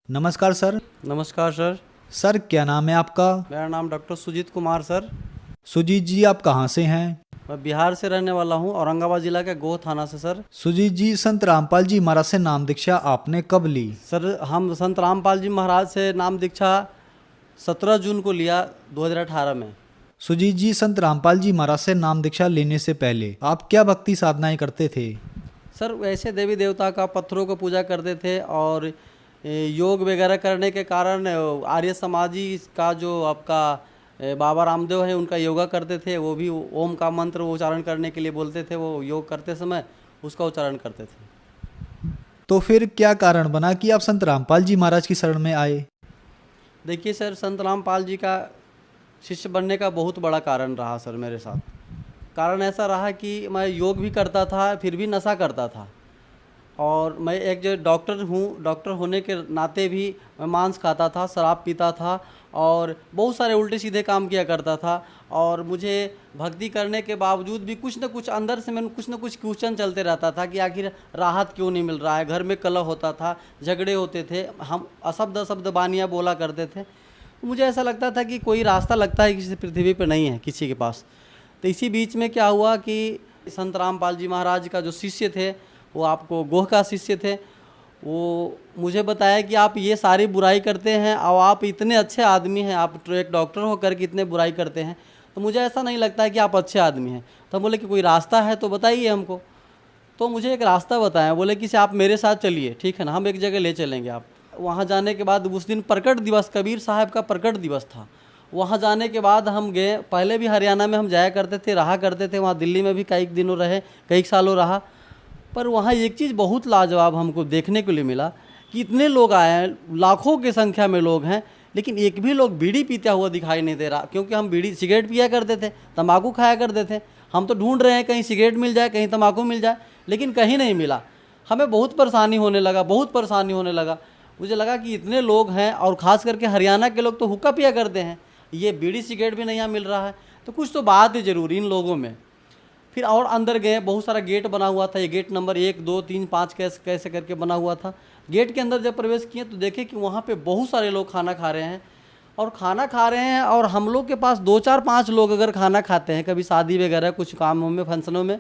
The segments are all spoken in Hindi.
नमस्कार सर। नमस्कार सर। सर क्या नाम है आपका? मेरा नाम डॉक्टर सुजीत कुमार सर। सुजीत जी आप कहाँ से हैं? मैं बिहार से रहने वाला हूँ, औरंगाबाद जिला के गोह थाना से सर। सुजीत जी संत रामपाल जी महाराज से नाम दीक्षा आपने कब ली? सर हम संत रामपाल जी महाराज से नाम दीक्षा 17 जून को लिया 2018 में। सुजीत जी संत रामपाल जी महाराज से नाम दीक्षा लेने से पहले आप क्या भक्ति साधनाएं करते थे? सर वैसे देवी देवता का पत्थरों को पूजा करते थे और योग वगैरह करने के कारण आर्य समाजी का जो आपका बाबा रामदेव है उनका योगा करते थे, वो भी ओम का मंत्र उच्चारण करने के लिए बोलते थे, वो योग करते समय उसका उच्चारण करते थे। तो फिर क्या कारण बना कि आप संत रामपाल जी महाराज की शरण में आए? देखिए सर, संत रामपाल जी का शिष्य बनने का बहुत बड़ा कारण रहा सर मेरे साथ। कारण ऐसा रहा कि मैं योग भी करता था, फिर भी नशा करता था, और मैं एक जो डॉक्टर हूँ, डॉक्टर होने के नाते भी मैं मांस खाता था, शराब पीता था और बहुत सारे उल्टे सीधे काम किया करता था। और मुझे भक्ति करने के बावजूद भी कुछ न कुछ अंदर से मैंने कुछ न कुछ क्वेश्चन चलते रहता था कि आखिर राहत क्यों नहीं मिल रहा है। घर में कलह होता था, झगड़े होते थे, हम अशब्द शब्द बानियाँ बोला करते थे। मुझे ऐसा लगता था कि कोई रास्ता लगता है किसी पृथ्वी पर नहीं है किसी के पास। तो इसी बीच में क्या हुआ कि संत रामपाल जी महाराज का जो शिष्य थे, वो आपको गोह का शिष्य थे, वो मुझे बताया कि आप ये सारी बुराई करते हैं और आप इतने अच्छे आदमी हैं, आप एक डॉक्टर होकर के इतने बुराई करते हैं, तो मुझे ऐसा नहीं लगता है कि आप अच्छे आदमी हैं। तो हम बोले कि कोई रास्ता है तो बताइए हमको। तो मुझे एक रास्ता बताया, बोले कि आप मेरे साथ चलिए, ठीक है ना, हम एक जगह ले चलेंगे आप। वहाँ जाने के बाद उस दिन प्रकट दिवस, कबीर साहब का प्रकट दिवस था। वहाँ जाने के बाद हम गए, पहले भी हरियाणा में हम जाया करते थे, रहा करते थे, वहाँ दिल्ली में भी कई दिनों रहे, कई सालों रहा। पर वहाँ एक चीज़ बहुत लाजवाब हमको देखने के लिए मिला कि इतने लोग आए हैं, लाखों की संख्या में लोग हैं, लेकिन एक भी लोग बीड़ी पीता हुआ दिखाई नहीं दे रहा। क्योंकि हम बीड़ी सिगरेट पिया करते थे, तंबाकू खाया करते थे, हम तो ढूंढ रहे हैं कहीं सिगरेट मिल जाए, कहीं तंबाकू मिल जाए, लेकिन कहीं नहीं मिला। हमें बहुत परेशानी होने लगा, बहुत परेशानी होने लगा। मुझे लगा कि इतने लोग हैं और ख़ास करके हरियाणा के लोग तो हुक्का पिया करते हैं, ये बीड़ी सिगरेट भी नहीं यहाँ मिल रहा है, तो कुछ तो बात है ज़रूर इन लोगों में। फिर और अंदर गए, बहुत सारा गेट बना हुआ था, ये गेट नंबर 1 2 3 5 कैसे कैसे करके बना हुआ था। गेट के अंदर जब प्रवेश किए तो देखे कि वहाँ पे बहुत सारे लोग खाना खा रहे हैं, और खाना खा रहे हैं, और हम लोग के पास 2 4 5 लोग अगर खाना खाते हैं कभी शादी वगैरह कुछ कामों में, फंक्शनों में,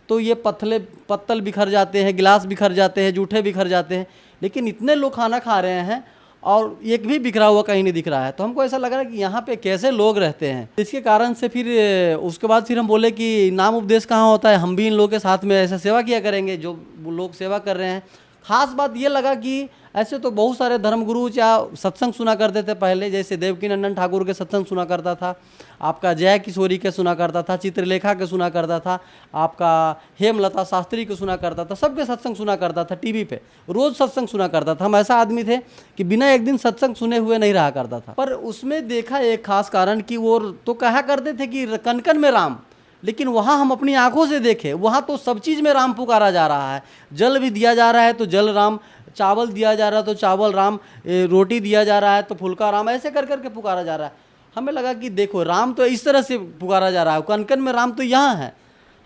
तो ये पत्तल बिखर जाते हैं, गिलास बिखर जाते हैं, जूठे बिखर जाते हैं। लेकिन इतने लोग खाना खा रहे हैं और एक भी बिखरा हुआ कहीं नहीं दिख रहा है। तो हमको ऐसा लग रहा है कि यहाँ पे कैसे लोग रहते हैं। इसके कारण से फिर उसके बाद फिर हम बोले कि नाम उपदेश कहाँ होता है, हम भी इन लोगों के साथ में ऐसा सेवा किया करेंगे जो लोग सेवा कर रहे हैं। ख़ास बात ये लगा कि ऐसे तो बहुत सारे धर्मगुरु या सत्संग सुना करते थे पहले, जैसे देवकीनंदन ठाकुर के सत्संग सुना करता था, आपका जय किशोरी के सुना करता था, चित्रलेखा के सुना करता था, आपका हेमलता शास्त्री के सुना करता था, सबके सत्संग सुना करता था टीवी पे, रोज़ सत्संग सुना करता था। हम ऐसा आदमी थे कि बिना एक दिन सत्संग सुने हुए नहीं रहा करता था। पर उसमें देखा एक खास कारण कि वो तो कहा करते थे कि कन कन में राम, लेकिन वहाँ हम अपनी आंखों से देखे, वहाँ तो सब चीज़ में राम पुकारा जा रहा है। जल भी दिया जा रहा है तो जल राम, चावल दिया जा रहा है तो चावल राम, रोटी दिया जा रहा है तो फुल्का राम, ऐसे कर करके पुकारा जा रहा है। हमें लगा कि देखो राम तो इस तरह से पुकारा जा रहा है, कन कन में राम तो यहाँ है,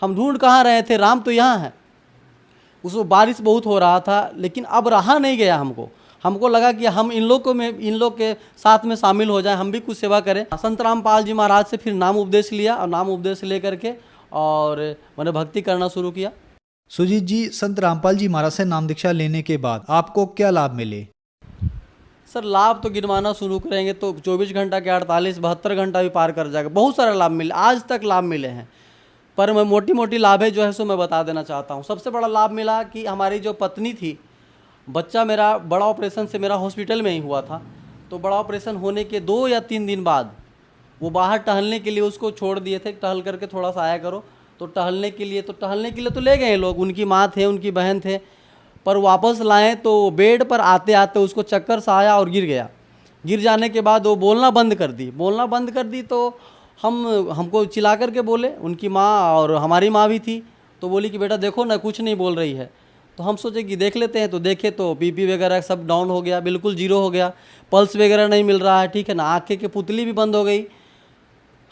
हम ढूंढ कहाँ रहे थे, राम तो यहाँ है। उसमें बारिश बहुत हो रहा था, लेकिन अब रहा नहीं गया हमको लगा कि हम इन लोग के साथ में शामिल हो जाएं, हम भी कुछ सेवा करें। संत रामपाल जी महाराज से फिर नाम उपदेश लिया, और नाम उपदेश ले करके और मैंने भक्ति करना शुरू किया। सुजीत जी संत रामपाल जी महाराज से नाम दीक्षा लेने के बाद आपको क्या लाभ मिले? सर लाभ तो गिनवाना शुरू करेंगे तो 24 घंटा के 48 72 घंटा भी पार कर जाएगा। बहुत सारे लाभ मिले, आज तक लाभ मिले हैं, पर मैं मोटी मोटी लाभें जो है सो मैं बता देना चाहता हूँ। सबसे बड़ा लाभ मिला कि हमारी जो पत्नी थी, बच्चा मेरा बड़ा ऑपरेशन से मेरा हॉस्पिटल में ही हुआ था, तो बड़ा ऑपरेशन होने के 2 या 3 दिन बाद वो बाहर टहलने के लिए उसको छोड़ दिए थे, टहल करके थोड़ा सा आया करो, तो टहलने के लिए तो ले गए लोग, उनकी माँ थे, उनकी बहन थे, पर वापस लाएं तो बेड पर आते आते उसको चक्कर सा आया और गिर गया। गिर जाने के बाद वो बोलना बंद कर दी तो हमको चिल्ला करके बोले, उनकी माँ और हमारी माँ भी थी, तो बोली कि बेटा देखो ना कुछ नहीं बोल रही है। तो हम सोचे कि देख लेते हैं, तो देखे तो बीपी वगैरह सब डाउन हो गया, बिल्कुल जीरो हो गया, पल्स वगैरह नहीं मिल रहा है, ठीक है ना, आँखें की पुतली भी बंद हो गई।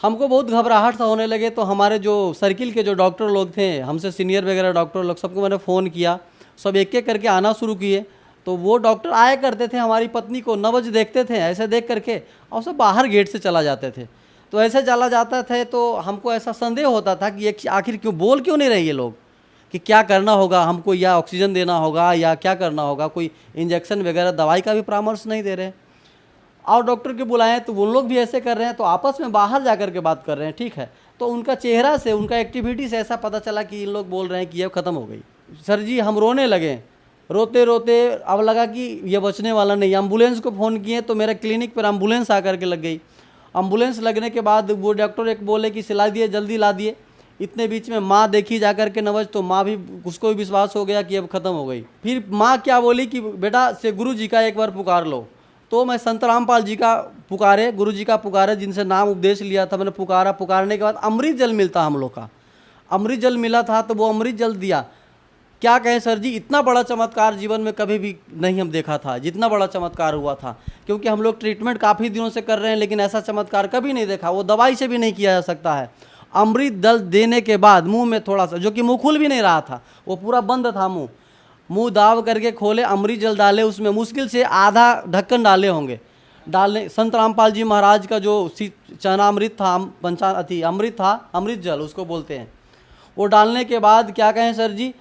हमको बहुत घबराहट सा होने लगे। तो हमारे जो सर्किल के जो डॉक्टर लोग थे, हमसे सीनियर वगैरह डॉक्टर लोग, सबको मैंने फ़ोन किया, सब एक एक करके आना शुरू किए। तो वो डॉक्टर आया करते थे, हमारी पत्नी को नब्ज देखते थे ऐसे देख करके और सब बाहर गेट से चला जाते थे। तो ऐसे चला जाता थे तो हमको ऐसा संदेह होता था कि ये आखिर क्यों बोल क्यों नहीं रहे ये लोग, कि क्या करना होगा हमको, या ऑक्सीजन देना होगा या क्या करना होगा, कोई इंजेक्शन वगैरह दवाई का भी परामर्श नहीं दे रहे। और डॉक्टर के बुलाएं तो वो लोग भी ऐसे कर रहे हैं, तो आपस में बाहर जा कर के बात कर रहे हैं, ठीक है। तो उनका चेहरा से, उनका एक्टिविटी से ऐसा पता चला कि इन लोग बोल रहे हैं कि ये ख़त्म हो गई। सर जी हम रोने लगे, रोते रोते अब लगा कि ये बचने वाला नहीं। एम्बुलेंस को फ़ोन किए तो मेरा क्लिनिक पर एम्बुलेंस आकर के लग गई। एम्बुलेंस लगने के बाद वो डॉक्टर एक बोले कि सिला दिए, जल्दी ला दिए। इतने बीच में माँ देखी जा कर के नवज, तो माँ भी, उसको भी विश्वास हो गया कि अब ख़त्म हो गई। फिर माँ क्या बोली कि बेटा से गुरु जी का एक बार पुकार लो। तो मैं संत रामपाल जी का पुकारे, गुरु जी का पुकारे, जिनसे नाम उपदेश लिया था मैंने, पुकारा। पुकारने के बाद अमृत जल मिलता हम लोग का, अमृत जल मिला था, तो वो अमृत जल दिया। क्या कहें सर जी, इतना बड़ा चमत्कार जीवन में कभी भी नहीं हम देखा था, जितना बड़ा चमत्कार हुआ था। क्योंकि हम लोग ट्रीटमेंट काफ़ी दिनों से कर रहे हैं, लेकिन ऐसा चमत्कार कभी नहीं देखा। वो दवाई से भी नहीं किया जा सकता है। अमृत जल देने के बाद मुंह में थोड़ा सा, जो कि मुंह खुल भी नहीं रहा था, वो पूरा बंद था मुंह दाव करके खोले, अमृत जल डाले, उसमें मुश्किल से आधा ढक्कन डाले होंगे। डालने संत रामपाल जी महाराज का जो चरणामृत था, अमृत था, अमृत जल उसको बोलते हैं। वो डालने के बाद क्या कहें सर जी,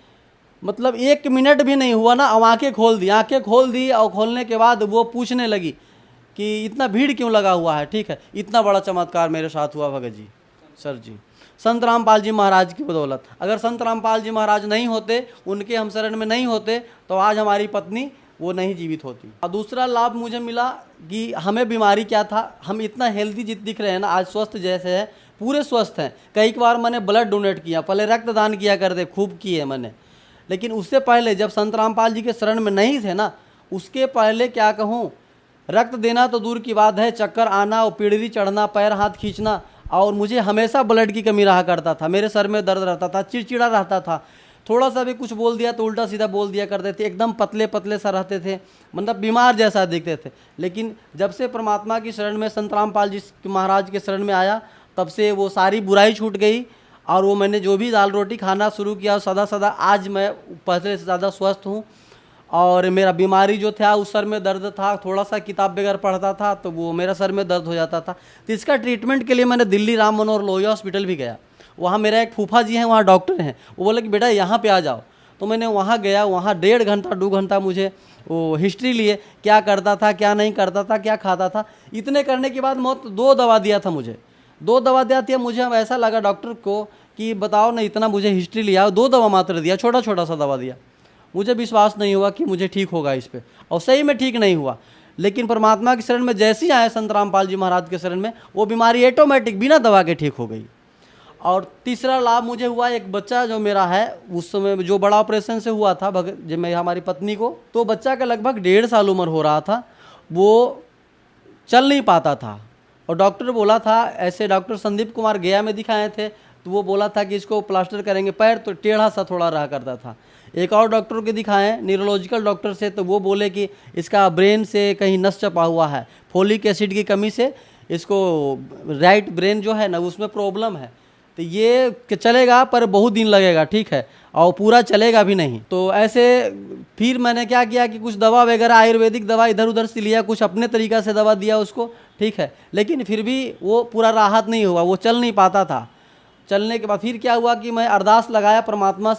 मतलब 1 मिनट भी नहीं हुआ ना, अब आंखें खोल दी और खोलने के बाद वो पूछने लगी कि इतना भीड़ क्यों लगा हुआ है, ठीक है। इतना बड़ा चमत्कार मेरे साथ हुआ भगत जी, सर जी, संत रामपाल जी महाराज की बदौलत। अगर संत रामपाल जी महाराज नहीं होते, उनके हम शरण में नहीं होते, तो आज हमारी पत्नी वो नहीं जीवित होती। और दूसरा लाभ मुझे मिला कि हमें बीमारी क्या था, हम इतना हेल्दी दिख रहे हैं ना, आज स्वस्थ जैसे है, पूरे स्वस्थ हैं। कई बार मैंने ब्लड डोनेट किया, पहले रक्तदान किया करते, खूब किए मैंने। लेकिन उससे पहले जब संत रामपाल जी के शरण में नहीं थे ना, उसके पहले क्या कहूँ, रक्त देना तो दूर की बात है, चक्कर आना और पीढ़ी चढ़ना, पैर हाथ खींचना, और मुझे हमेशा ब्लड की कमी रहा करता था। मेरे सर में दर्द रहता था, चिड़चिड़ा रहता था, थोड़ा सा भी कुछ बोल दिया तो उल्टा सीधा बोल दिया करते थे, एकदम पतले पतले सा रहते थे, मतलब बीमार जैसा दिखते थे। लेकिन जब से परमात्मा की शरण में, संत रामपाल जी महाराज के शरण में आया, तब से वो सारी बुराई छूट गई। और वो मैंने जो भी दाल रोटी खाना शुरू किया, सदा सदा आज मैं पहले से ज़्यादा स्वस्थ हूँ। और मेरा बीमारी जो था, उस सर में दर्द था, थोड़ा सा किताब वगैरह पढ़ता था तो वो मेरा सर में दर्द हो जाता था। तो इसका ट्रीटमेंट के लिए मैंने दिल्ली राम मनोहर लोहिया हॉस्पिटल भी गया। वहाँ मेरा एक फूफा जी हैं, वहाँ डॉक्टर हैं, वो बोले कि बेटा यहाँ पे आ जाओ। तो मैंने वहाँ गया, वहाँ 1.5 घंटा 2 घंटा मुझे वो हिस्ट्री लिए, क्या करता था, क्या नहीं करता था, क्या खाता था। इतने करने के बाद मौत 2 दवा दिया था मुझे, 2 दवा दिया था मुझे। ऐसा लगा डॉक्टर को कि बताओ ना, इतना मुझे हिस्ट्री लिया, 2 दवा मात्र दिया, छोटा छोटा सा दवा दिया। मुझे विश्वास नहीं हुआ कि मुझे ठीक होगा इस पे, और सही में ठीक नहीं हुआ। लेकिन परमात्मा की शरण में जैसे ही आए संत रामपाल जी महाराज के शरण में, वो बीमारी ऑटोमेटिक बिना दवा के ठीक हो गई। और तीसरा लाभ मुझे हुआ, एक बच्चा जो मेरा है, उस समय जो बड़ा ऑपरेशन से हुआ था जब मैं हमारी पत्नी को, तो बच्चा का लगभग 1.5 साल उम्र हो रहा था, वो चल नहीं पाता था। और डॉक्टर बोला था, ऐसे डॉक्टर संदीप कुमार गया में दिखाए थे, तो वो बोला था कि इसको प्लास्टर करेंगे। पैर तो टेढ़ा सा थोड़ा रहा करता था। एक और डॉक्टर के दिखाएं, न्यूरोलॉजिकल डॉक्टर से, तो वो बोले कि इसका ब्रेन से कहीं नस चपा हुआ है, फोलिक एसिड की कमी से इसको राइट ब्रेन जो है ना, उसमें प्रॉब्लम है। तो ये चलेगा पर बहुत दिन लगेगा, ठीक है, और पूरा चलेगा भी नहीं। तो ऐसे फिर मैंने क्या किया कि कुछ दवा वगैरह, आयुर्वेदिक दवा इधर उधर से लिया, कुछ अपने तरीक़ा से दवा दिया उसको, ठीक है, लेकिन फिर भी वो पूरा राहत नहीं हुआ, वो चल नहीं पाता था। चलने के बाद फिर क्या हुआ कि मैं अरदास लगाया परमात्मा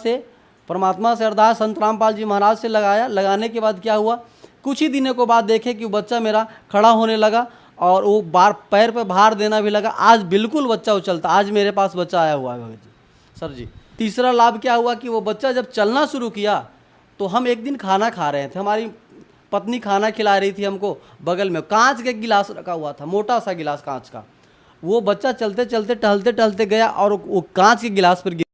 से अरदास संत रामपाल जी महाराज से लगाया। लगाने के बाद क्या हुआ, कुछ ही दिनों को बाद देखे कि वो बच्चा मेरा खड़ा होने लगा और वो पैर पे भार देना भी लगा। आज बिल्कुल बच्चा उछलता, आज मेरे पास बच्चा आया हुआ है भगत जी, सर जी। तीसरा लाभ क्या हुआ कि वो बच्चा जब चलना शुरू किया, तो हम एक दिन खाना खा रहे थे, हमारी पत्नी खाना खिला रही थी हमको, बगल में कांच का गिलास रखा हुआ था, मोटा सा गिलास कांच का। वो बच्चा चलते चलते टहलते टहलते गया और वो कांच के गिलास पर गिर,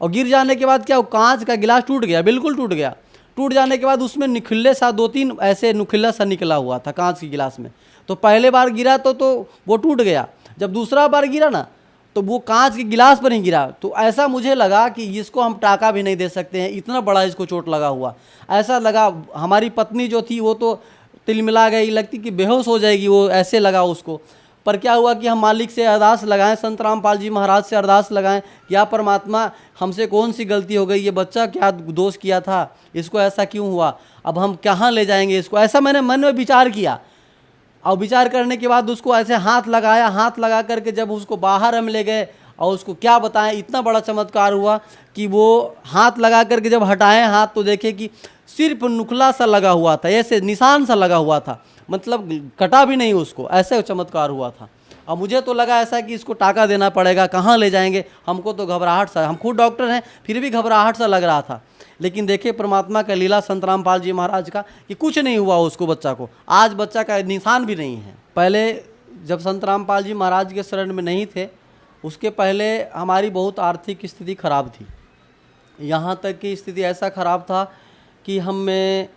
और गिर जाने के बाद क्या, वो कांच का गिलास टूट गया, बिल्कुल टूट गया। टूट जाने के बाद उसमें नुकीले सा 2-3 ऐसे नुकीला सा निकला हुआ था कांच के गिलास में। तो पहले बार गिरा तो वो टूट गया, जब दूसरा बार गिरा ना, तो वो कांच के गिलास पर ही गिरा। तो ऐसा मुझे लगा कि इसको हम टाका भी नहीं दे सकते हैं, इतना बड़ा इसको चोट लगा हुआ। ऐसा लगा, हमारी पत्नी जो थी वो तो तिलमिला गई, लगती कि बेहोश हो जाएगी, वो ऐसे लगा उसको। पर क्या हुआ कि हम मालिक से अरदास लगाएं, संत रामपाल जी महाराज से अरदास लगाएं, या परमात्मा हमसे कौन सी गलती हो गई, ये बच्चा क्या दोष किया था, इसको ऐसा क्यों हुआ, अब हम कहाँ ले जाएंगे इसको। ऐसा मैंने मन में विचार किया, और विचार करने के बाद उसको ऐसे हाथ लगाया, हाथ लगा करके जब उसको बाहर हम ले गए, और उसको क्या बताएं, इतना बड़ा चमत्कार हुआ कि वो हाथ लगा करके जब हटाएं हाथ तो देखे कि सिर्फ नुखला सा लगा हुआ था, ऐसे निशान सा लगा हुआ था, मतलब कटा भी नहीं उसको, ऐसे चमत्कार हुआ था। अब मुझे तो लगा ऐसा कि इसको टाका देना पड़ेगा, कहाँ ले जाएंगे, हमको तो घबराहट सा, हम खुद डॉक्टर हैं फिर भी घबराहट सा लग रहा था। लेकिन देखिए परमात्मा का लीला संत रामपाल जी महाराज का कि कुछ नहीं हुआ उसको, बच्चा को आज बच्चा का निशान भी नहीं है। पहले जब संत रामपाल जी महाराज के शरण में नहीं थे, उसके पहले हमारी बहुत आर्थिक स्थिति खराब थी, यहाँ तक कि स्थिति ऐसा खराब था कि हमें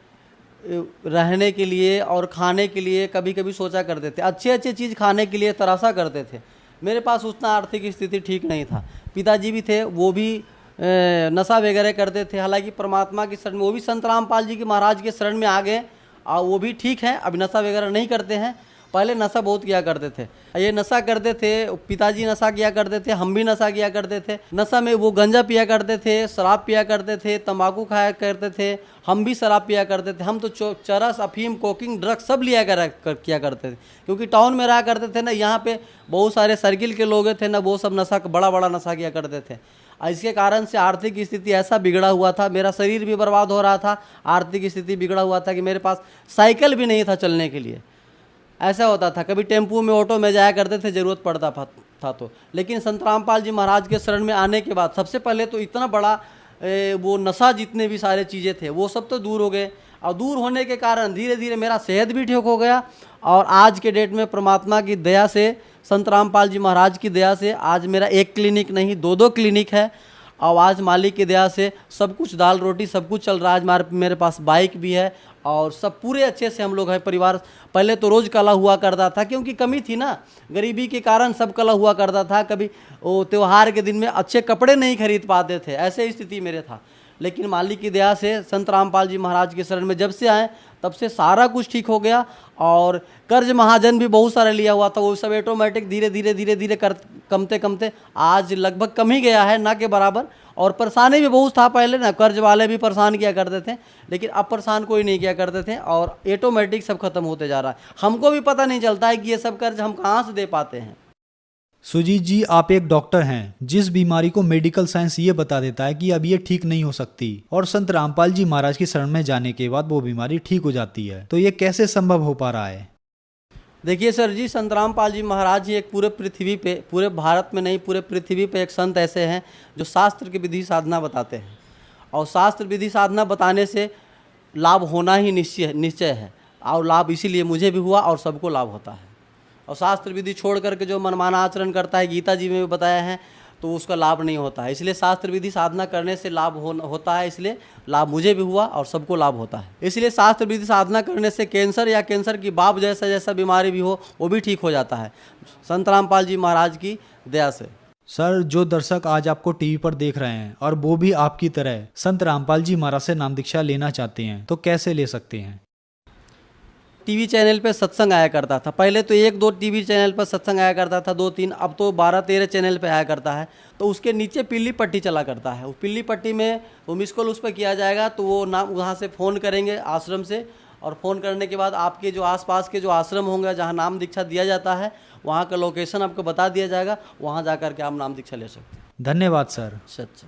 रहने के लिए और खाने के लिए कभी कभी सोचा करते थे, अच्छे अच्छे चीज़ खाने के लिए तरासा करते थे। मेरे पास उतना आर्थिक स्थिति ठीक नहीं था। पिताजी भी थे, वो भी नशा वगैरह करते थे। हालांकि परमात्मा की शरण में, वो भी संत रामपाल जी के महाराज के शरण में आ गए और वो भी ठीक हैं, अभी नशा वगैरह नहीं करते हैं। पहले नशा बहुत किया करते थे, ये नशा करते थे, पिताजी नशा किया करते थे, हम भी नशा किया करते थे। नशा में वो गंजा पिया करते थे, शराब पिया करते थे, तंबाकू खाया करते थे, हम भी शराब पिया करते थे। हम तो चरस, अफीम, कोकिंग, ड्रग्स सब लिया किया करते थे, क्योंकि टाउन में रहा करते थे ना, यहाँ पे बहुत सारे सर्किल के लोग थे ना, वो सब नशा, बड़ा बड़ा नशा किया करते थे। इसके कारण से आर्थिक स्थिति ऐसा बिगड़ा हुआ था, मेरा शरीर भी बर्बाद हो रहा था, आर्थिक स्थिति बिगड़ा हुआ था कि मेरे पास साइकिल भी नहीं था चलने के लिए। ऐसा होता था, कभी टेम्पू में, ऑटो में जाया करते थे, ज़रूरत पड़ता था तो। लेकिन संत रामपाल जी महाराज के शरण में आने के बाद सबसे पहले तो इतना बड़ा वो नशा, जितने भी सारे चीज़ें थे वो सब तो दूर हो गए, और दूर होने के कारण धीरे धीरे मेरा सेहत भी ठीक हो गया। और आज के डेट में परमात्मा की दया से, संत रामपाल जी महाराज की दया से आज मेरा एक क्लिनिक नहीं, दो क्लिनिक है। और आज मालिक की दया से सब कुछ, दाल रोटी सब कुछ चल रहा है। आज मेरे पास बाइक भी है और सब पूरे अच्छे से हम लोग हैं परिवार। पहले तो रोज़ कला हुआ करता था, क्योंकि कमी थी ना, गरीबी के कारण सब कला हुआ करता था। कभी वो त्यौहार के दिन में अच्छे कपड़े नहीं खरीद पाते थे, ऐसे स्थिति मेरे था। लेकिन मालिक की दया से संत रामपाल जी महाराज के शरण में जब से आए तब से सारा कुछ ठीक हो गया। और कर्ज महाजन भी बहुत सारा लिया हुआ था, वो सब ऑटोमेटिक धीरे धीरे कमते आज लगभग कम ही गया है, ना के बराबर। और परेशानी भी बहुत था पहले ना, कर्ज वाले भी परेशान किया करते थे, लेकिन अब परेशान कोई नहीं किया करते थे, और ऑटोमेटिक सब खत्म होते जा रहा है। हमको भी पता नहीं चलता है कि ये सब कर्ज हम कहाँ से दे पाते हैं। सुजीत जी, आप एक डॉक्टर हैं, जिस बीमारी को मेडिकल साइंस ये बता देता है कि अब ये ठीक नहीं हो सकती, और संत रामपाल जी महाराज की शरण में जाने के बाद वो बीमारी ठीक हो जाती है, तो ये कैसे संभव हो पा रहा है? देखिए सर जी, संत रामपाल जी महाराज जी एक पूरे पृथ्वी पे, पूरे भारत में नहीं पूरे पृथ्वी पे एक संत ऐसे हैं जो शास्त्र की विधि साधना बताते हैं, और शास्त्र विधि साधना बताने से लाभ होना ही निश्चय है, और लाभ इसीलिए मुझे भी हुआ और सबको लाभ होता है। और शास्त्र विधि छोड़ करके जो मनमाना आचरण करता है, गीता जी में भी बताया है, तो उसका लाभ नहीं होता है। इसलिए शास्त्र विधि साधना करने से लाभ होता है, इसलिए लाभ मुझे भी हुआ और सबको लाभ होता है। इसलिए शास्त्र विधि साधना करने से कैंसर या कैंसर की बाप जैसा बीमारी भी हो वो भी ठीक हो जाता है, संत रामपाल जी महाराज की दया से। सर, जो दर्शक आज आपको टीवी पर देख रहे हैं और वो भी आपकी तरह संत रामपाल जी महाराज से नाम दीक्षा लेना चाहते हैं, तो कैसे ले सकते हैं? टीवी चैनल पे सत्संग आया करता था, पहले तो 1-2 टीवी चैनल पर सत्संग आया करता था, 2-3, अब तो 12-13 चैनल पे आया करता है। तो उसके नीचे पीली पट्टी चला करता है, उस पीली पट्टी में वो मिस कॉल उस पर किया जाएगा, तो वो नाम वहाँ से फ़ोन करेंगे आश्रम से, और फ़ोन करने के बाद आपके जो आसपास के जो आश्रम होंगे जहाँ नाम दीक्षा दिया जाता है, वहाँ का लोकेशन आपको बता दिया जाएगा, वहाँ जा कर के आप नाम दीक्षा ले सकते हैं। धन्यवाद सर। अच्छा।